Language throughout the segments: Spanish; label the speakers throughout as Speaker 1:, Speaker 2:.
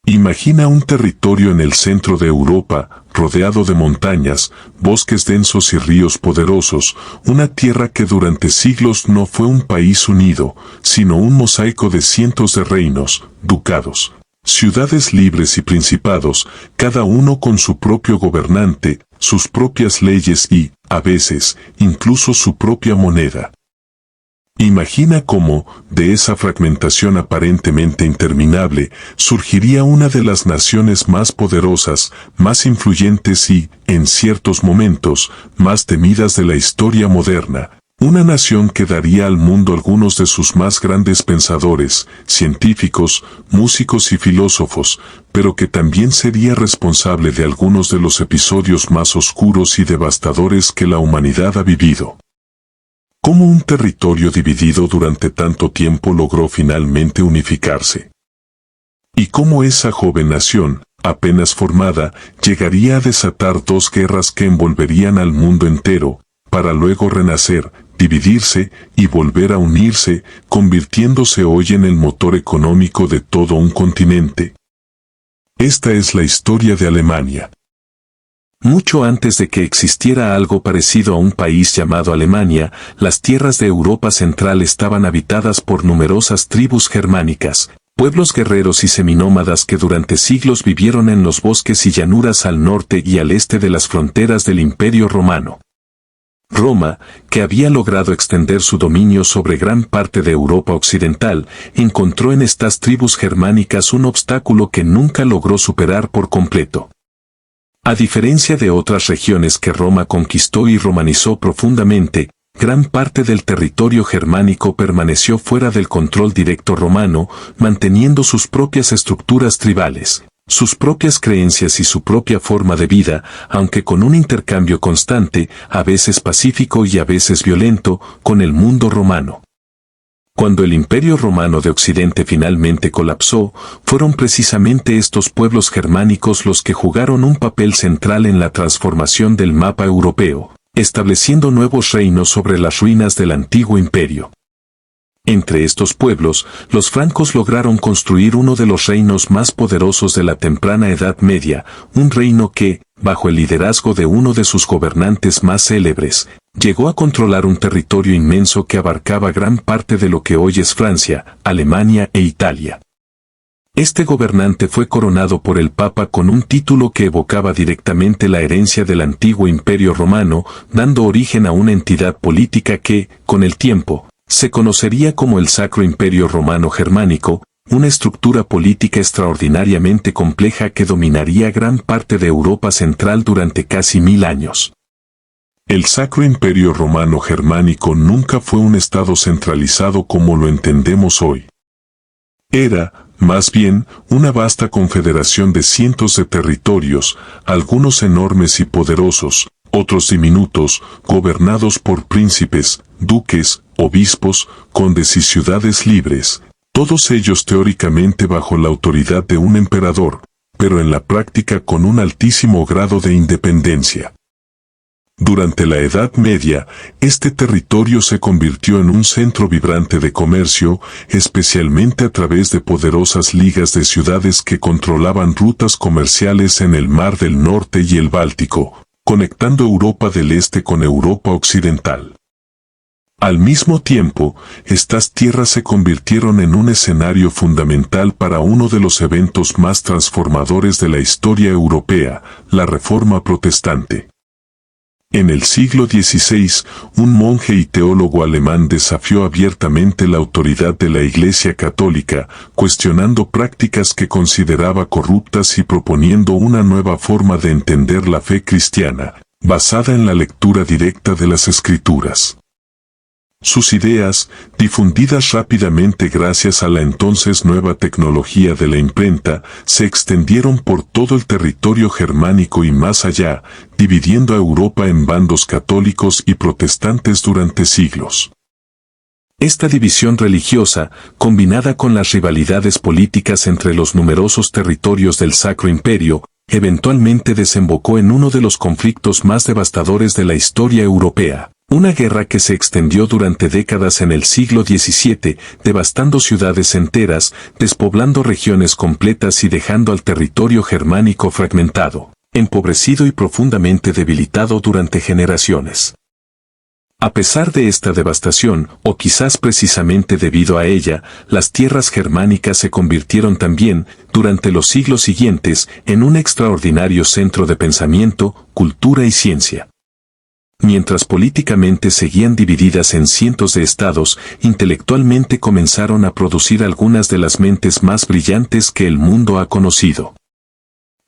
Speaker 1: Imagina un territorio en el centro de Europa, rodeado de montañas, bosques densos y ríos poderosos, una tierra que durante siglos no fue un país unido, sino un mosaico de cientos de reinos, ducados, ciudades libres y principados, cada uno con su propio gobernante, sus propias leyes y, a veces, incluso su propia moneda. Imagina cómo, de esa fragmentación aparentemente interminable, surgiría una de las naciones más poderosas, más influyentes y, en ciertos momentos, más temidas de la historia moderna. Una nación que daría al mundo algunos de sus más grandes pensadores, científicos, músicos y filósofos, pero que también sería responsable de algunos de los episodios más oscuros y devastadores que la humanidad ha vivido. ¿Cómo un territorio dividido durante tanto tiempo logró finalmente unificarse? ¿Y cómo esa joven nación, apenas formada, llegaría a desatar dos guerras que envolverían al mundo entero, para luego renacer, dividirse y volver a unirse, convirtiéndose hoy en el motor económico de todo un continente? Esta es la historia de Alemania.
Speaker 2: Mucho antes de que existiera algo parecido a un país llamado Alemania, las tierras de Europa Central estaban habitadas por numerosas tribus germánicas, pueblos guerreros y seminómadas que durante siglos vivieron en los bosques y llanuras al norte y al este de las fronteras del Imperio Romano. Roma, que había logrado extender su dominio sobre gran parte de Europa Occidental, encontró en estas tribus germánicas un obstáculo que nunca logró superar por completo. A diferencia de otras regiones que Roma conquistó y romanizó profundamente, gran parte del territorio germánico permaneció fuera del control directo romano, manteniendo sus propias estructuras tribales, sus propias creencias y su propia forma de vida, aunque con un intercambio constante, a veces pacífico y a veces violento, con el mundo romano. Cuando el Imperio Romano de Occidente finalmente colapsó, fueron precisamente estos pueblos germánicos los que jugaron un papel central en la transformación del mapa europeo, estableciendo nuevos reinos sobre las ruinas del antiguo imperio. Entre estos pueblos, los francos lograron construir uno de los reinos más poderosos de la temprana Edad Media, un reino que, bajo el liderazgo de uno de sus gobernantes más célebres, llegó a controlar un territorio inmenso que abarcaba gran parte de lo que hoy es Francia, Alemania e Italia. Este gobernante fue coronado por el Papa con un título que evocaba directamente la herencia del antiguo Imperio Romano, dando origen a una entidad política que, con el tiempo, se conocería como el Sacro Imperio Romano Germánico, una estructura política extraordinariamente compleja que dominaría gran parte de Europa Central durante casi 1000 años.
Speaker 1: El Sacro Imperio Romano Germánico nunca fue un estado centralizado como lo entendemos hoy. Era, más bien, una vasta confederación de cientos de territorios, algunos enormes y poderosos, otros diminutos, gobernados por príncipes, duques, obispos, condes y ciudades libres, todos ellos teóricamente bajo la autoridad de un emperador, pero en la práctica con un altísimo grado de independencia. Durante la Edad Media, este territorio se convirtió en un centro vibrante de comercio, especialmente a través de poderosas ligas de ciudades que controlaban rutas comerciales en el Mar del Norte y el Báltico, conectando Europa del Este con Europa Occidental. Al mismo tiempo, estas tierras se convirtieron en un escenario fundamental para uno de los eventos más transformadores de la historia europea, la Reforma Protestante. En el siglo XVI, un monje y teólogo alemán desafió abiertamente la autoridad de la Iglesia Católica, cuestionando prácticas que consideraba corruptas y proponiendo una nueva forma de entender la fe cristiana, basada en la lectura directa de las Escrituras. Sus ideas, difundidas rápidamente gracias a la entonces nueva tecnología de la imprenta, se extendieron por todo el territorio germánico y más allá, dividiendo a Europa en bandos católicos y protestantes durante siglos.
Speaker 2: Esta división religiosa, combinada con las rivalidades políticas entre los numerosos territorios del Sacro Imperio, eventualmente desembocó en uno de los conflictos más devastadores de la historia europea, Una guerra que se extendió durante décadas en el siglo XVII, devastando ciudades enteras, despoblando regiones completas y dejando al territorio germánico fragmentado, empobrecido y profundamente debilitado durante generaciones. A pesar de esta devastación, o quizás precisamente debido a ella, las tierras germánicas se convirtieron también, durante los siglos siguientes, en un extraordinario centro de pensamiento, cultura y ciencia. Mientras políticamente seguían divididas en cientos de estados, intelectualmente comenzaron a producir algunas de las mentes más brillantes que el mundo ha conocido.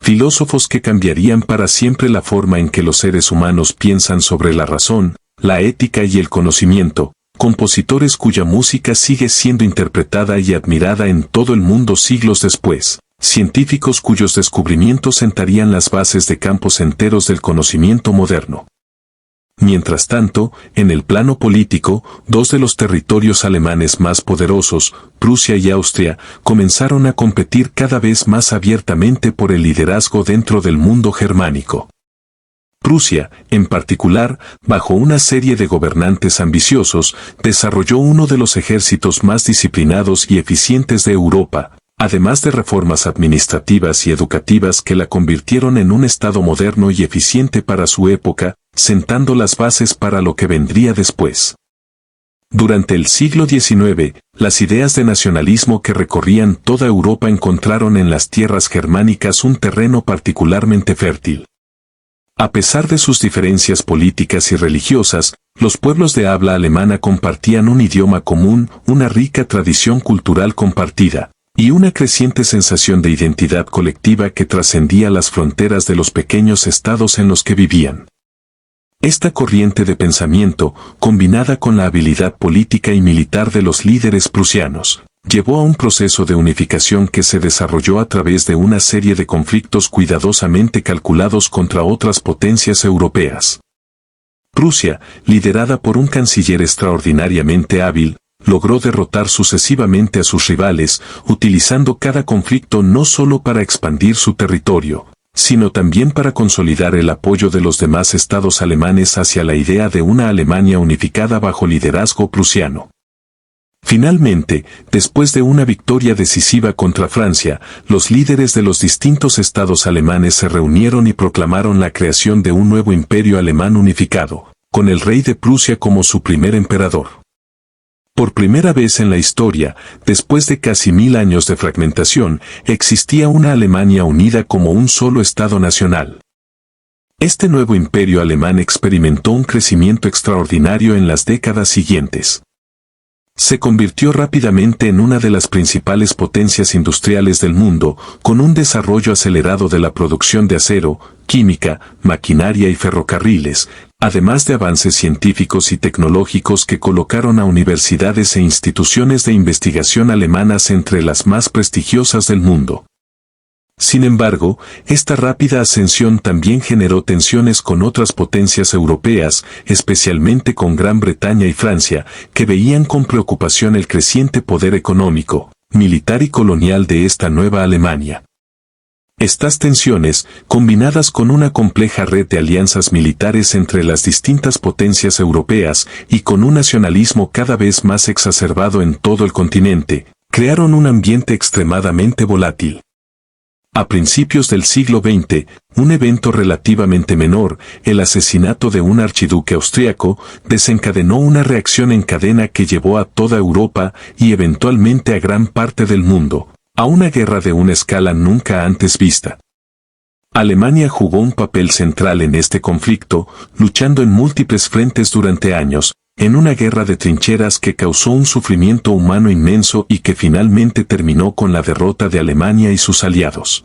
Speaker 2: Filósofos que cambiarían para siempre la forma en que los seres humanos piensan sobre la razón, la ética y el conocimiento, compositores cuya música sigue siendo interpretada y admirada en todo el mundo siglos después, científicos cuyos descubrimientos sentarían las bases de campos enteros del conocimiento moderno. Mientras tanto, en el plano político, dos de los territorios alemanes más poderosos, Prusia y Austria, comenzaron a competir cada vez más abiertamente por el liderazgo dentro del mundo germánico. Prusia, en particular, bajo una serie de gobernantes ambiciosos, desarrolló uno de los ejércitos más disciplinados y eficientes de Europa, además de reformas administrativas y educativas que la convirtieron en un estado moderno y eficiente para su época, sentando las bases para lo que vendría después. Durante el siglo XIX, las ideas de nacionalismo que recorrían toda Europa encontraron en las tierras germánicas un terreno particularmente fértil. A pesar de sus diferencias políticas y religiosas, los pueblos de habla alemana compartían un idioma común, una rica tradición cultural compartida, y una creciente sensación de identidad colectiva que trascendía las fronteras de los pequeños estados en los que vivían. Esta corriente de pensamiento, combinada con la habilidad política y militar de los líderes prusianos, llevó a un proceso de unificación que se desarrolló a través de una serie de conflictos cuidadosamente calculados contra otras potencias europeas. Prusia, liderada por un canciller extraordinariamente hábil, logró derrotar sucesivamente a sus rivales, utilizando cada conflicto no solo para expandir su territorio, sino también para consolidar el apoyo de los demás estados alemanes hacia la idea de una Alemania unificada bajo liderazgo prusiano. Finalmente, después de una victoria decisiva contra Francia, los líderes de los distintos estados alemanes se reunieron y proclamaron la creación de un nuevo imperio alemán unificado, con el rey de Prusia como su primer emperador. Por primera vez en la historia, después de casi 1000 años de fragmentación, existía una Alemania unida como un solo Estado nacional. Este nuevo imperio alemán experimentó un crecimiento extraordinario en las décadas siguientes. Se convirtió rápidamente en una de las principales potencias industriales del mundo, con un desarrollo acelerado de la producción de acero, química, maquinaria y ferrocarriles, además de avances científicos y tecnológicos que colocaron a universidades e instituciones de investigación alemanas entre las más prestigiosas del mundo. Sin embargo, esta rápida ascensión también generó tensiones con otras potencias europeas, especialmente con Gran Bretaña y Francia, que veían con preocupación el creciente poder económico, militar y colonial de esta nueva Alemania. Estas tensiones, combinadas con una compleja red de alianzas militares entre las distintas potencias europeas y con un nacionalismo cada vez más exacerbado en todo el continente, crearon un ambiente extremadamente volátil. A principios del siglo XX, un evento relativamente menor, el asesinato de un archiduque austriaco, desencadenó una reacción en cadena que llevó a toda Europa y eventualmente a gran parte del mundo, a una guerra de una escala nunca antes vista. Alemania jugó un papel central en este conflicto, luchando en múltiples frentes durante años, en una guerra de trincheras que causó un sufrimiento humano inmenso y que finalmente terminó con la derrota de Alemania y sus aliados.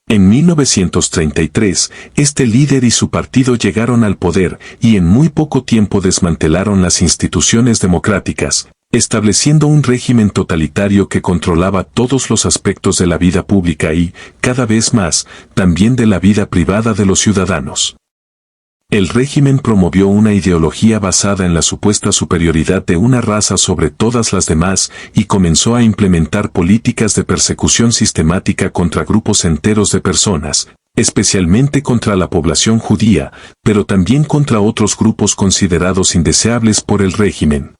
Speaker 2: En 1933, este líder y su partido llegaron al poder y en muy poco tiempo desmantelaron las instituciones democráticas, estableciendo un régimen totalitario que controlaba todos los aspectos de la vida pública y, cada vez más, también de la vida privada de los ciudadanos. El régimen promovió una ideología basada en la supuesta superioridad de una raza sobre todas las demás y comenzó a implementar políticas de persecución sistemática contra grupos enteros de personas, especialmente contra la población judía, pero también contra otros grupos considerados indeseables por el régimen.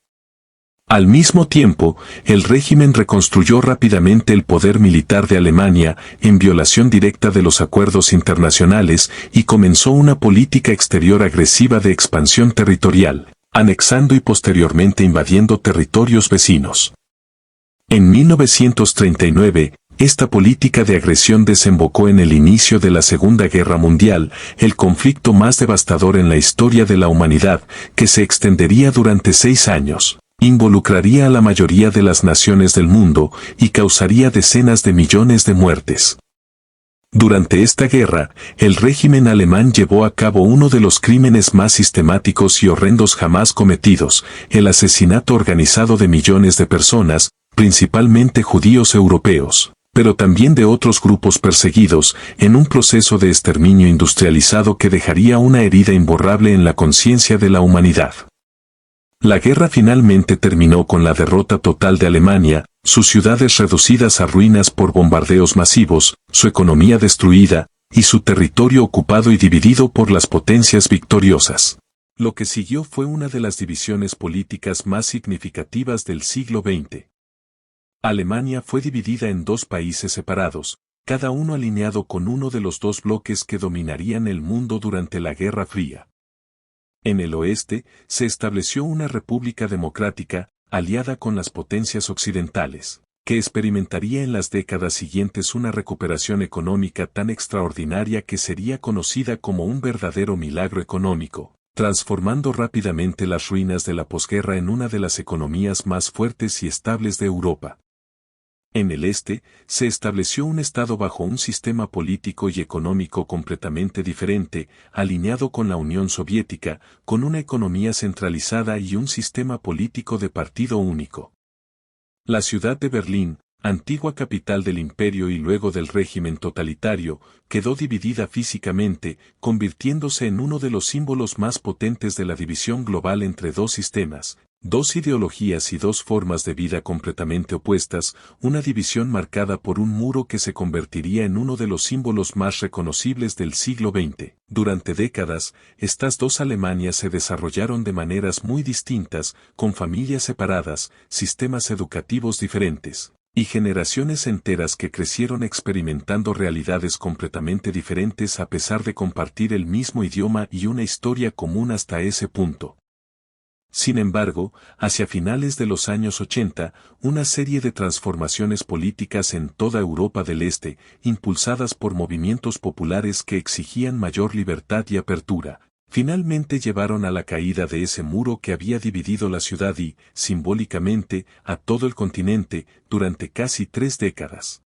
Speaker 2: Al mismo tiempo, el régimen reconstruyó rápidamente el poder militar de Alemania, en violación directa de los acuerdos internacionales, y comenzó una política exterior agresiva de expansión territorial, anexando y posteriormente invadiendo territorios vecinos. En 1939, esta política de agresión desembocó en el inicio de la Segunda Guerra Mundial, el conflicto más devastador en la historia de la humanidad, que se extendería durante 6 años. Involucraría a la mayoría de las naciones del mundo y causaría decenas de millones de muertes. Durante esta guerra, el régimen alemán llevó a cabo uno de los crímenes más sistemáticos y horrendos jamás cometidos, el asesinato organizado de millones de personas, principalmente judíos europeos, pero también de otros grupos perseguidos, en un proceso de exterminio industrializado que dejaría una herida imborrable en la conciencia de la humanidad. La guerra finalmente terminó con la derrota total de Alemania, sus ciudades reducidas a ruinas por bombardeos masivos, su economía destruida, y su territorio ocupado y dividido por las potencias victoriosas. Lo que siguió fue una de las divisiones políticas más significativas del siglo XX. Alemania fue dividida en 2 países separados, cada uno alineado con uno de los 2 bloques que dominarían el mundo durante la Guerra Fría. En el oeste, se estableció una república democrática, aliada con las potencias occidentales, que experimentaría en las décadas siguientes una recuperación económica tan extraordinaria que sería conocida como un verdadero milagro económico, transformando rápidamente las ruinas de la posguerra en una de las economías más fuertes y estables de Europa. En el este, se estableció un Estado bajo un sistema político y económico completamente diferente, alineado con la Unión Soviética, con una economía centralizada y un sistema político de partido único. La ciudad de Berlín, antigua capital del imperio y luego del régimen totalitario, quedó dividida físicamente, convirtiéndose en uno de los símbolos más potentes de la división global entre 2 sistemas, 2 ideologías y 2 formas de vida completamente opuestas, una división marcada por un muro que se convertiría en uno de los símbolos más reconocibles del siglo XX. Durante décadas, estas 2 Alemanias se desarrollaron de maneras muy distintas, con familias separadas, sistemas educativos diferentes, y generaciones enteras que crecieron experimentando realidades completamente diferentes a pesar de compartir el mismo idioma y una historia común hasta ese punto. Sin embargo, hacia finales de los años 80, una serie de transformaciones políticas en toda Europa del Este, impulsadas por movimientos populares que exigían mayor libertad y apertura, finalmente llevaron a la caída de ese muro que había dividido la ciudad y, simbólicamente, a todo el continente, durante casi 3 décadas.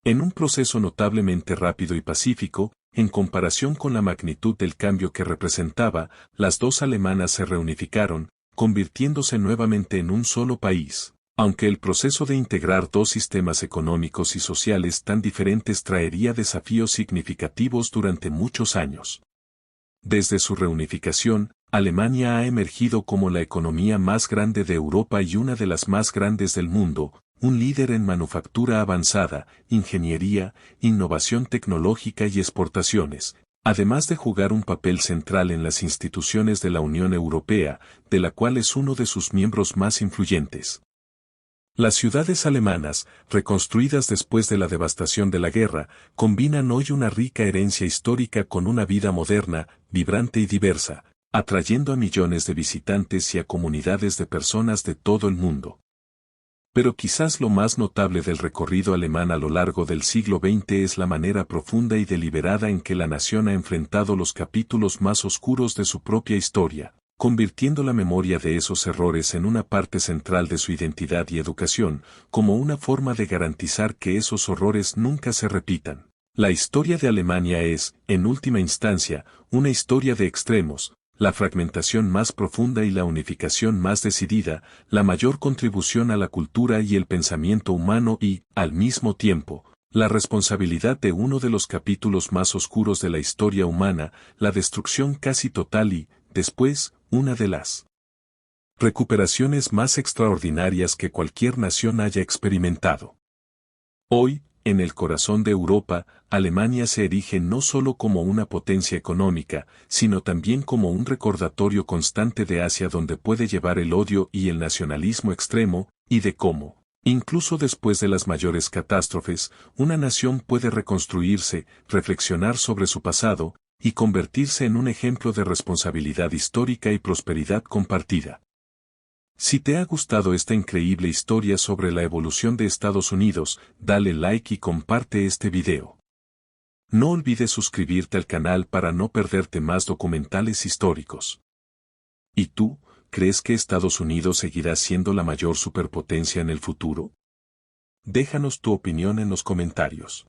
Speaker 2: En un proceso notablemente rápido y pacífico, en comparación con la magnitud del cambio que representaba, las 2 alemanas se reunificaron, convirtiéndose nuevamente en un solo país, aunque el proceso de integrar 2 sistemas económicos y sociales tan diferentes traería desafíos significativos durante muchos años. Desde su reunificación, Alemania ha emergido como la economía más grande de Europa y una de las más grandes del mundo, un líder en manufactura avanzada, ingeniería, innovación tecnológica y exportaciones, además de jugar un papel central en las instituciones de la Unión Europea, de la cual es uno de sus miembros más influyentes. Las ciudades alemanas, reconstruidas después de la devastación de la guerra, combinan hoy una rica herencia histórica con una vida moderna, vibrante y diversa, atrayendo a millones de visitantes y a comunidades de personas de todo el mundo. Pero quizás lo más notable del recorrido alemán a lo largo del siglo XX es la manera profunda y deliberada en que la nación ha enfrentado los capítulos más oscuros de su propia historia, convirtiendo la memoria de esos errores en una parte central de su identidad y educación, como una forma de garantizar que esos horrores nunca se repitan. La historia de Alemania es, en última instancia, una historia de extremos, la fragmentación más profunda y la unificación más decidida, la mayor contribución a la cultura y el pensamiento humano y, al mismo tiempo, la responsabilidad de uno de los capítulos más oscuros de la historia humana, la destrucción casi total y, después, una de las recuperaciones más extraordinarias que cualquier nación haya experimentado. Hoy, En el corazón de Europa, Alemania se erige no solo como una potencia económica, sino también como un recordatorio constante de hacia dónde puede llevar el odio y el nacionalismo extremo, y de cómo, incluso después de las mayores catástrofes, una nación puede reconstruirse, reflexionar sobre su pasado, y convertirse en un ejemplo de responsabilidad histórica y prosperidad compartida. Si te ha gustado esta increíble historia sobre la evolución de Estados Unidos, dale like y comparte este video. No olvides suscribirte al canal para no perderte más documentales históricos. ¿Y tú, crees que Estados Unidos seguirá siendo la mayor superpotencia en el futuro? Déjanos tu opinión en los comentarios.